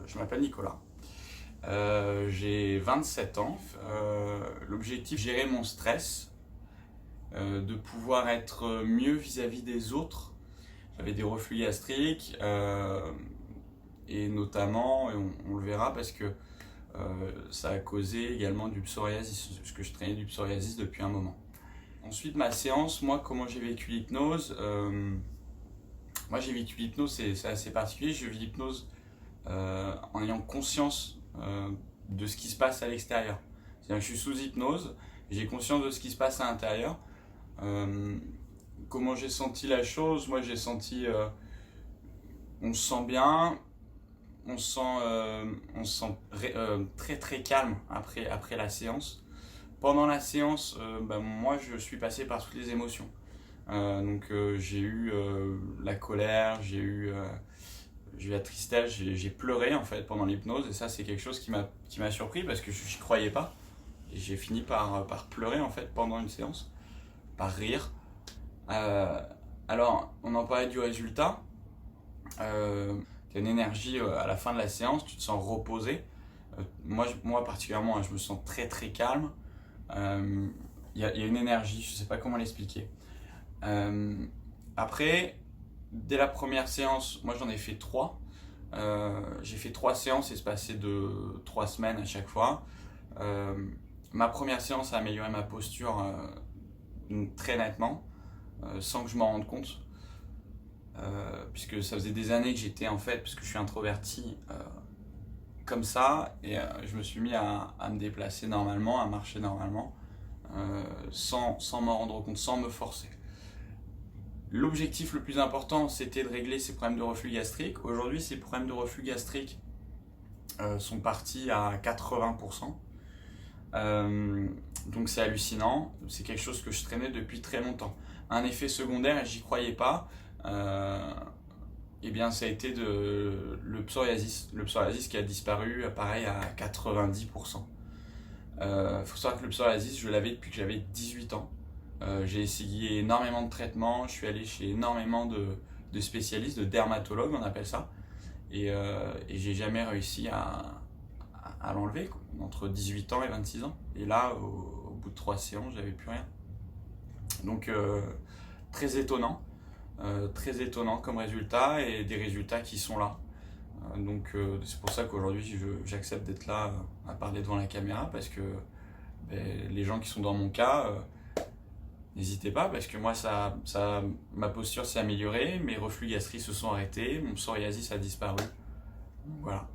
Je m'appelle Nicolas. J'ai 27 ans. L'objectif, gérer mon stress, de pouvoir être mieux vis-à-vis des autres. J'avais des reflux gastriques et notamment, et on le verra parce que ça a causé également du psoriasis, parce que je traînais du psoriasis depuis un moment. Ensuite, ma séance, moi, comment j'ai vécu l'hypnose moi, j'ai vécu l'hypnose, c'est assez particulier. Je vis l'hypnose en ayant conscience de ce qui se passe à l'extérieur. C'est-à-dire que je suis sous hypnose, j'ai conscience de ce qui se passe à l'intérieur. Comment j'ai senti la chose? Moi, j'ai senti, on se sent bien, on se sent très très calme après la séance. Pendant la séance, moi, je suis passé par toutes les émotions. J'ai eu la colère, j'ai eu la tristesse, j'ai pleuré en fait pendant l'hypnose, et ça c'est quelque chose qui m'a surpris parce que je n'y croyais pas, et j'ai fini par pleurer en fait pendant une séance, par rire. Alors on en parlait du résultat, tu as une énergie à la fin de la séance, tu te sens reposé. Moi particulièrement, je me sens très très calme. Il y a une énergie, je ne sais pas comment l'expliquer. Après, dès la première séance, moi j'en ai fait 3. J'ai fait 3 séances espacées de 3 semaines à chaque fois. Ma première séance a amélioré ma posture très nettement, sans que je m'en rende compte. Puisque ça faisait des années que j'étais en fait, parce que je suis introverti, comme ça, et je me suis mis à me déplacer normalement, à marcher normalement, sans m'en rendre compte, sans me forcer. L'objectif le plus important, c'était de régler ces problèmes de reflux gastrique. Aujourd'hui, ces problèmes de reflux gastrique sont partis à 80%. Donc c'est hallucinant. C'est quelque chose que je traînais depuis très longtemps. Un effet secondaire, et j'y croyais pas, ça a été le psoriasis. Le psoriasis qui a disparu, pareil, à 90%. Faut savoir que le psoriasis, je l'avais depuis que j'avais 18 ans. J'ai essayé énormément de traitements, je suis allé chez énormément de spécialistes, de dermatologues on appelle ça, et j'ai jamais réussi à l'enlever, entre 18 ans et 26 ans. Et là, au bout de 3 séances, j'avais plus rien. Donc très étonnant comme résultat, et des résultats qui sont là. C'est pour ça qu'aujourd'hui j'accepte d'être là à parler devant la caméra, parce que les gens qui sont dans mon cas, n'hésitez pas, parce que moi ma posture s'est améliorée, mes reflux gastriques se sont arrêtés, mon psoriasis a disparu. Voilà.